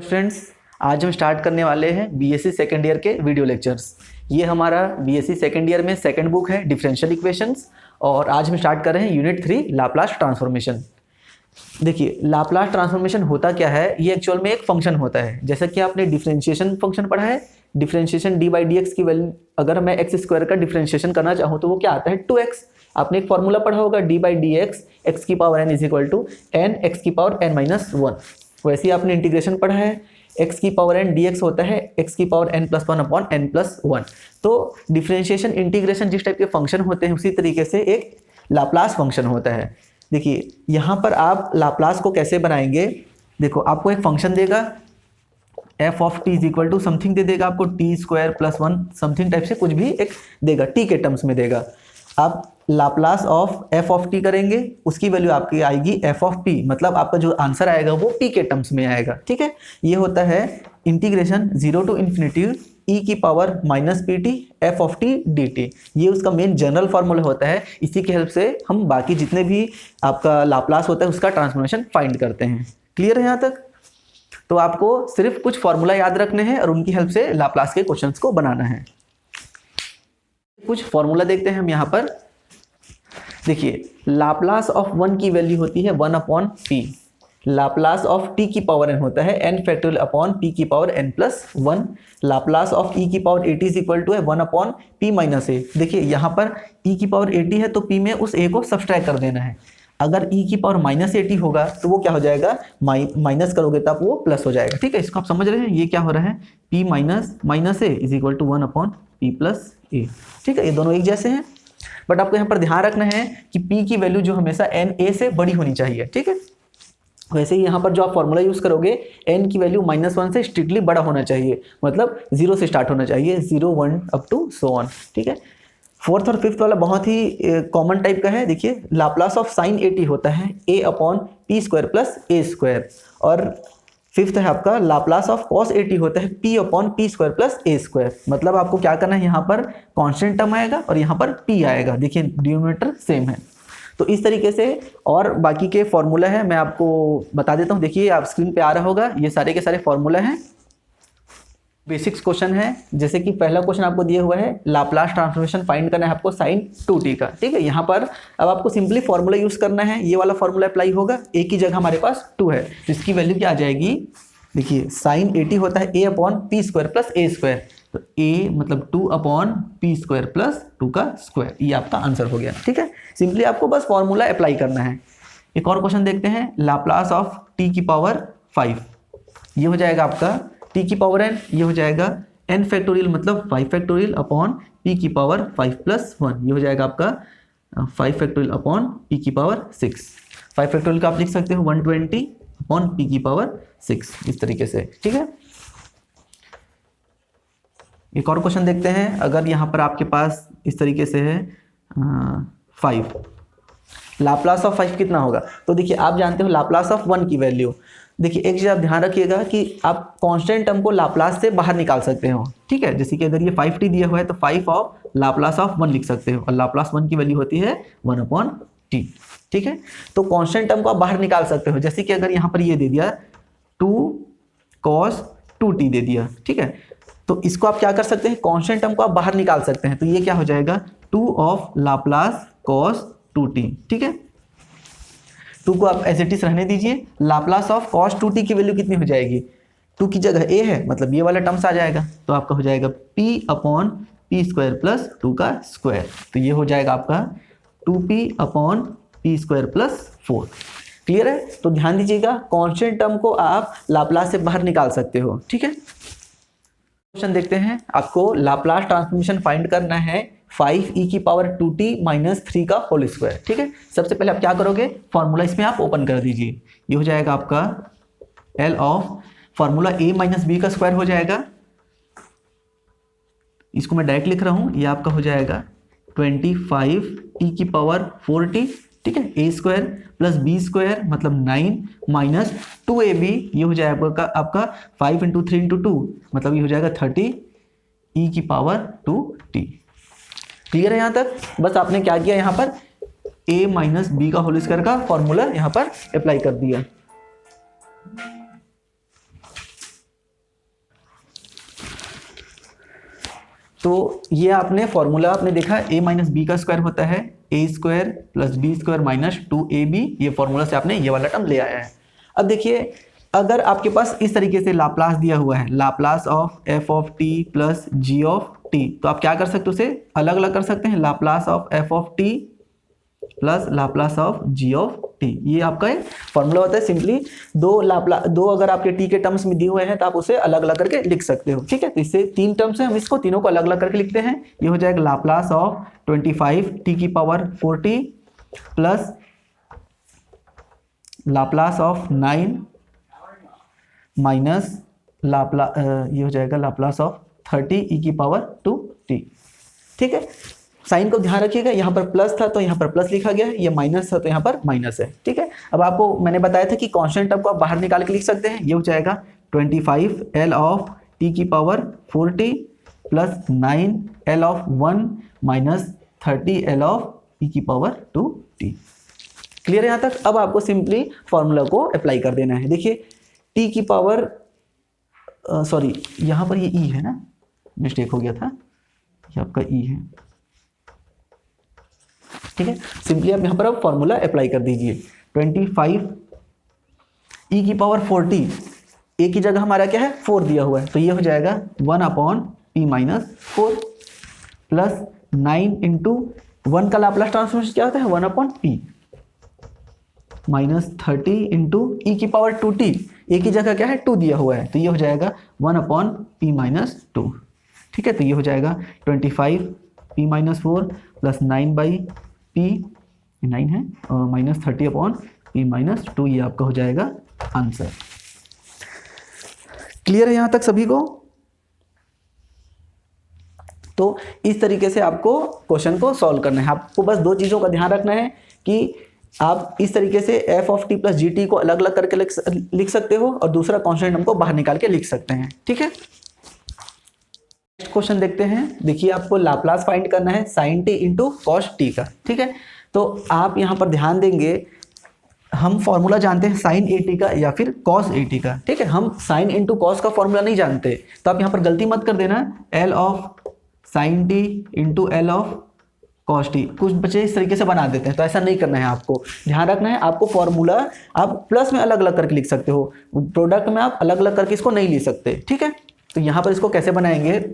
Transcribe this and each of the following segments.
Friends, आज हम start करने वाले हैं बीएससी सेकेंड ईयर के वीडियो लेक्चर्स। ये हमारा बीएससी सेकेंड ईयर में सेकंड बुक है डिफरेंशियल इक्वेशंस, और आज हम स्टार्ट कर रहे हैं यूनिट 3 लाप्लास ट्रांसफॉर्मेशन। देखिए, लाप्लास ट्रांसफॉर्मेशन होता क्या है, ये एक्चुअल में एक फंक्शन होता है। जैसा कि आपने डिफरेंशिएशन फंक्शन पढ़ा है, differentiation D by d x की वैल्यू, अगर मैं एक्स स्क्वायर का डिफरेंशिएशन करना चाहूँ तो वो क्या आता है 2x। आपने एक फॉर्मूला पढ़ा होगा d by d x, x की power n is equal to n x की पावर n माइनस 1। वैसे ही आपने इंटीग्रेशन पढ़ा है, x की पावर n dx होता है x की power n plus 1 upon n plus 1। तो डिफरेंशिएशन इंटीग्रेशन जिस टाइप के फंक्शन होते हैं उसी तरीके से एक लाप्लास फंक्शन होता है। देखिए यहाँ पर आप लाप्लास को कैसे बनाएंगे, देखो आपको एक फंक्शन देगा f of t is equal to something दे देगा आपको t square plus 1 something type से कुछ भी एक देगा, t के टर्म्स में देगा। आप Laplace of f of t करेंगे, उसकी वैल्यू आपकी आएगी f ऑफ p, मतलब आपका जो आंसर आएगा वो p के टर्म्स में आएगा। ठीक है, ये होता है इंटीग्रेशन 0 टू इन्फिनिटी e की power minus P T F of T D T. ये उसका मेन जनरल फार्मूला होता है। इसी की हेल्प से हम बाकी जितने भी आपका लाप्लास होता है उसका ट्रांसफॉर्मेशन फाइंड करते हैं। क्लियर है यहाँ तक? तो आपको सिर्फ कुछ फार्मूला याद रखने हैं और उनकी हेल्प से लाप्लास के क्वेश्चंस को बनाना है। कुछ फार्मूला देखते हैं हम यहाँ पर। देखिए, लाप्लास ऑफ 1 की वैल्यू होती है 1 upon P, Laplace of t की पावर n होता है n फैक्टोरियल अपॉन p की power n plus 1, Laplace of e की पावर 80 इज इक्वल टू है 1 अपॉन p माइनस a। देखिए यहाँ पर e की पावर 80 है तो p में उस a को सब्सट्रैक्ट कर देना है। अगर e की पावर माइनस 80 होगा तो वो क्या हो जाएगा, माइनस करोगे तब वो प्लस हो जाएगा। ठीक है, इसको आप समझ रहे हैं, ये क्या हो रहा है p minus minus a is equal to 1 upon p plus a। ठीक है, ये दोनों एक जैसे हैं, बट आपको यहाँ पर ध्यान रखना है कि p की वैल्यू जो हमेशा n a से बड़ी होनी चाहिए। ठीक है, वैसे ही यहाँ पर जो आप फॉर्मूला यूज करोगे n की वैल्यू -1 से स्ट्रिक्टली बड़ा होना चाहिए, मतलब 0 से स्टार्ट होना चाहिए, 0 1 अप टू सो ऑन। ठीक है, फोर्थ और फिफ्थ वाला बहुत ही कॉमन टाइप का है। देखिए, लाप्लास ऑफ साइन 80 होता है a upon p square plus a square, और फिफ्थ है आपका लाप्लास ऑफ कॉस 80 होता है p upon p square plus a square. मतलब आपको क्या करना है, यहाँ पर कॉन्स्टेंट टर्म आएगा और यहाँ पर p आएगा। देखिए डिनोमिनेटर सेम है। तो इस तरीके से और बाकी के फॉर्मूला है, मैं आपको बता देता हूँ। देखिए आप स्क्रीन पे आ रहा होगा, ये सारे के सारे फॉर्मूला हैं। बेसिक्स क्वेश्चन है, जैसे कि पहला क्वेश्चन आपको दिया हुआ है लाप्लास ट्रांसफॉर्मेशन फाइंड करना है आपको साइन 2t का। ठीक है, यहाँ पर अब आपको सिंपली फॉर्मूला यूज करना है, ये वाला फॉर्मूला अप्लाई होगा। a की जगह हमारे पास 2 है तो इसकी वैल्यू क्या आ जाएगी, देखिए साइन 80 होता है a upon p square plus a square, तो a मतलब 2 अपॉन पी स्क्वायर प्लस 2 का स्क्वायर, ये आपका आंसर हो गया। ठीक है, सिंपली आपको बस फॉर्मूला अप्लाई करना है। एक और क्वेश्चन देखते हैं, लाप्लास ऑफ t की पावर 5, ये हो जाएगा आपका t की पावर n, ये हो जाएगा n फैक्टोरियल मतलब 5 फैक्टोरियल अपॉन p की पावर 5 प्लस 1, ये हो जाएगा आपका 5 फैक्टोरियल अपॉन p की पावर 6। 5 फैक्टोरियल का आप लिख सकते हो 120 अपॉन p की पावर 6, इस तरीके से। ठीक है, एक और क्वेश्चन देखते हैं। अगर यहाँ पर आपके पास इस तरीके से है 5, लाप्लास ऑफ 5 कितना होगा, तो देखिए आप जानते हो लाप्लास ऑफ 1 की वैल्यू। देखिए एक चीज़ आप ध्यान रखिएगा कि आप कांस्टेंट टर्म को लाप्लास से बाहर निकाल सकते हो। ठीक है, जैसे कि अगर ये 5t दिया हुआ है तो 5 ऑफ लाप्लास ऑफ 1 लिख सकते हो, और लाप्लास 1 की वैल्यू होती है 1 अपॉन t। ठीक है, तो कांस्टेंट टर्म को आप बाहर निकाल सकते हो। जैसे कि अगर यहाँ पर ये दे दिया 2 cos 2t दे दिया, ठीक है, तो इसको आप क्या कर सकते हैं, कांस्टेंट टर्म को आप बाहर निकाल सकते हैं। तो ये क्या हो जाएगा 2 ऑफ लाप्लास cos 2t। ठीक है, 2 को आप एज इट इज रहने दीजिए। लाप्लास ऑफ cos 2t की वैल्यू कितनी हो जाएगी, 2 की जगह a है, मतलब ये वाला टर्म्स आ जाएगा, तो आपका हो जाएगा p upon p square plus 2 का स्क्वायर, तो ये हो जाएगा आपका 2p upon p square plus 4। Clear है? तो ध्यान दीजिएगा, कांस्टेंट टर्म को आप लाप्लास से बाहर निकाल सकते हो। ठीक है, क्वेश्चन देखते हैं। आपको लाप्लास ट्रांसफॉर्मेशन फाइंड करना है 5e की पावर 2t माइनस 3 का होल स्क्वायर। ठीक है, सबसे पहले आप क्या करोगे, फॉर्मूला इसमें आप ओपन कर दीजिए। ये हो जाएगा आपका L of formula a minus B का स्क्वायर हो जाएगा, इसको मैं डायरेक्ट लिख रहा हूँ, ये आपका हो जाएगा 25t की पावर 4t। ठीक है, a square plus B square मतलब 9 माइनस 2ab, ये हो जाएगा आपका 5 इंटू 3 इंटू 2, मतलब ये हो जाएगा 30 e की पावर 2t। क्लियर है यहाँ तक? बस आपने क्या किया, यहाँ पर a माइनस बी का होल स्क्वायर का फॉर्मूला यहाँ पर अप्लाई कर दिया। तो ये आपने फॉर्मूला आपने देखा a माइनस बी का स्क्वायर होता है a square plus B square minus 2ab, ये फॉर्मूला से आपने ये वाला टर्म ले आया है। अब देखिए अगर आपके पास इस तरीके से लाप्लास दिया हुआ है, Laplace of f of t plus g of t, तो आप क्या कर सकते हो, उसे अलग अलग कर सकते हैं, Laplace of f of t plus Laplace of g of t। ये आपका एक फॉर्मूला होता है। सिंपली दो अगर आपके t के टर्म्स में दिए हुए हैं तो आप उसे अलग अलग करके लिख सकते हो, ठीक है। तो इससे 3 टर्म्स हैं, हम इसको तीनों को अलग अलग करके लिखते हैं। ये हो जाएगा लाप्लास ऑफ 25 t की power 4t plus Laplace of 9 minus ये हो जाएगा लाप्लास ऑफ 30 e की पावर 2t, ठीक है। साइन को ध्यान रखिएगा, यहाँ पर प्लस था तो यहाँ पर प्लस लिखा गया है, ये माइनस था तो यहाँ पर माइनस है, ठीक है। अब आपको मैंने बताया था कि कांस्टेंट टर्म को आप बाहर निकाल के लिख सकते हैं। ये हो जाएगा 25 l ऑफ t की power 4t plus 9 l of 1 minus 30 l of e की पावर 2t। क्लियर है यहाँ तक? अब आपको सिंपली फॉर्मूला को अप्लाई कर देना है। देखिए t की पावर सॉरी यहाँ पर ये e है ना, मिस्टेक हो गया था, ये आपका e है, ठीक है। सिंपली आप यहाँ पर अब फॉर्मूला अप्लाई कर दीजिए। 25 e की पावर 4t, a की जगह हमारा क्या है 4 दिया हुआ है, तो ये हो जाएगा 1/p माइनस 4 प्लस 9 इंटू 1 का लाप्लास ट्रांसफॉर्मेशन क्या होता है 1/p माइनस 30 इंटू ई की पावर 2t, a की जगह क्या है 2 दिया हुआ है, तो ये हो जाएगा 1/p माइनस 2, ठीक है। तो ये हो जाएगा 25 p माइनस 4 प्लस 9/p 9 है माइनस 30/p माइनस 2, ये आपका हो जाएगा आंसर। क्लियर है यहाँ तक सभी को? तो इस तरीके से आपको क्वेश्चन को सॉल्व करना है। आपको बस 2 चीज़ों का ध्यान रखना है कि आप इस तरीके से f of t plus gt को अलग अलग करके लिख सकते हो और दूसरा कांस्टेंट टर्म को बाहर निकाल के लिख सकते हैं, ठीक है। नेक्स्ट क्वेश्चन देखते हैं। देखिए आपको लाप्लास फाइंड करना है sin t into cos t का, ठीक है। तो आप यहाँ पर ध्यान देंगे, हम फॉर्मूला जानते हैं sin at का या फिर cos at का, ठीक है। हम sin इंटू कॉस का फॉर्मूला नहीं जानते, तो आप यहाँ पर गलती मत कर देना l of sin t into l of cos T. कुछ बच्चे इस तरीके से बना देते हैं, तो ऐसा नहीं करना है। आपको ध्यान रखना है, आपको फॉर्मूला आप प्लस में अलग अलग करके लिख सकते हो, प्रोडक्ट में आप अलग अलग करके इसको नहीं लिख सकते, ठीक है। तो यहाँ पर इसको कैसे बनाएंगे,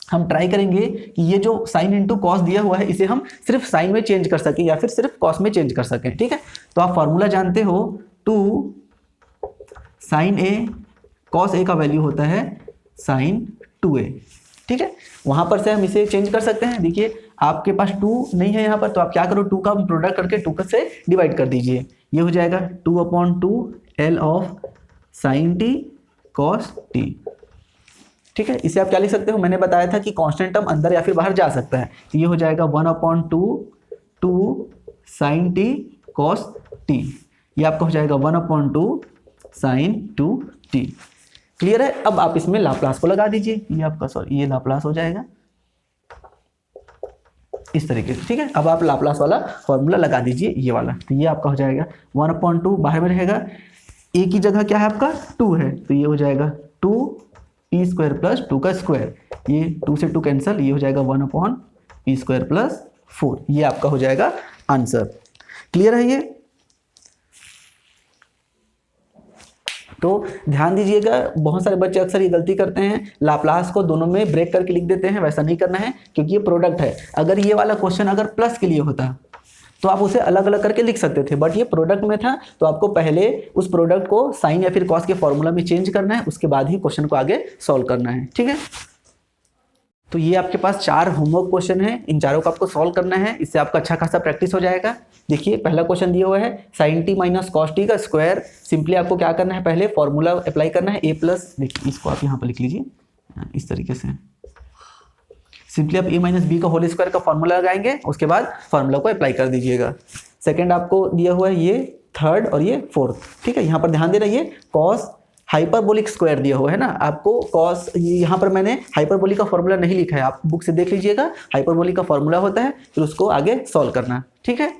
हम ट्राई करेंगे कि ये जो साइन इंटू कॉस दिया हुआ है इसे हम सिर्फ साइन में चेंज कर सकें या फिर सिर्फ कॉस में चेंज कर सकें, ठीक है। तो आप फॉर्मूला जानते हो 2 साइन ए कॉस ए का वैल्यू होता है साइन 2a, ठीक है। वहां पर से हम इसे चेंज कर सकते हैं। देखिए आपके पास 2 नहीं है यहाँ पर, तो आप क्या करो 2 का प्रोडक्ट करके 2 से डिवाइड कर दीजिए। ये हो जाएगा 2/2 l of sine T cos T, ठीक है। इसे आप क्या लिख सकते हो, मैंने बताया था कि कांस्टेंट टर्म अंदर या फिर बाहर जा सकता है, तो ये हो जाएगा 1/2 साइन टी कॉस टी, ये आपका हो जाएगा 1/2 साइन 2t। क्लियर है? अब आप इसमें लाप्लास को लगा दीजिए, ये आपका सॉरी ये लाप्लास हो जाएगा इस तरीके से, ठीक है। अब आप लाप्लास वाला फॉर्मूला लगा दीजिए, ये वाला, तो ये आपका हो जाएगा 1/2 बाहर में रहेगा, a की जगह क्या है आपका 2 है, तो ये हो जाएगा 2p स्क्वायर प्लस 2 का स्क्वायर, ये 2 से 2 कैंसिल, ये हो जाएगा 1/p स्क्वायर प्लस 4, ये आपका हो जाएगा आंसर। क्लियर है ये? तो ध्यान दीजिएगा, बहुत सारे बच्चे अक्सर ये गलती करते हैं, लाप्लास को दोनों में ब्रेक करके लिख देते हैं, वैसा नहीं करना है क्योंकि ये प्रोडक्ट है। अगर ये वाला क्वेश्चन अगर प्लस के लिए होता तो आप उसे अलग अलग करके लिख सकते थे, बट ये प्रोडक्ट में था तो आपको पहले उस प्रोडक्ट को साइन या फिर कॉस के फॉर्मूला में चेंज करना है, उसके बाद ही क्वेश्चन को आगे सॉल्व करना है, ठीक है। तो ये आपके पास 4 होमवर्क क्वेश्चन है, इन चारों को आपको सॉल्व करना है, इससे आपका अच्छा खासा प्रैक्टिस हो जाएगा। देखिए पहला क्वेश्चन दिया हुआ है sine T minus cos T का स्क्वायर। सिंपली आपको क्या करना है, पहले फॉर्मूला अप्लाई करना है a प्लस, देखिए इसको आप यहाँ पर लिख लीजिए इस तरीके से, सिंपली आप a माइनस बी का होल स्क्वायर का फॉर्मूला लगाएंगे, उसके बाद फॉर्मूला को अप्लाई कर दीजिएगा। सेकेंड आपको दिया हुआ है ये थर्ड और ये फोर्थ, ठीक है। यहाँ पर ध्यान दे रहिए, कॉस हाइपरबोलिक स्क्वायर दिया हुआ है ना आपको, कॉस यहाँ पर मैंने हाइपरबोलिक का फॉर्मूला नहीं लिखा है, आप बुक से देख लीजिएगा, हाइपरबोलिक का फॉर्मूला होता है, फिर उसको आगे सॉल्व करना, ठीक है।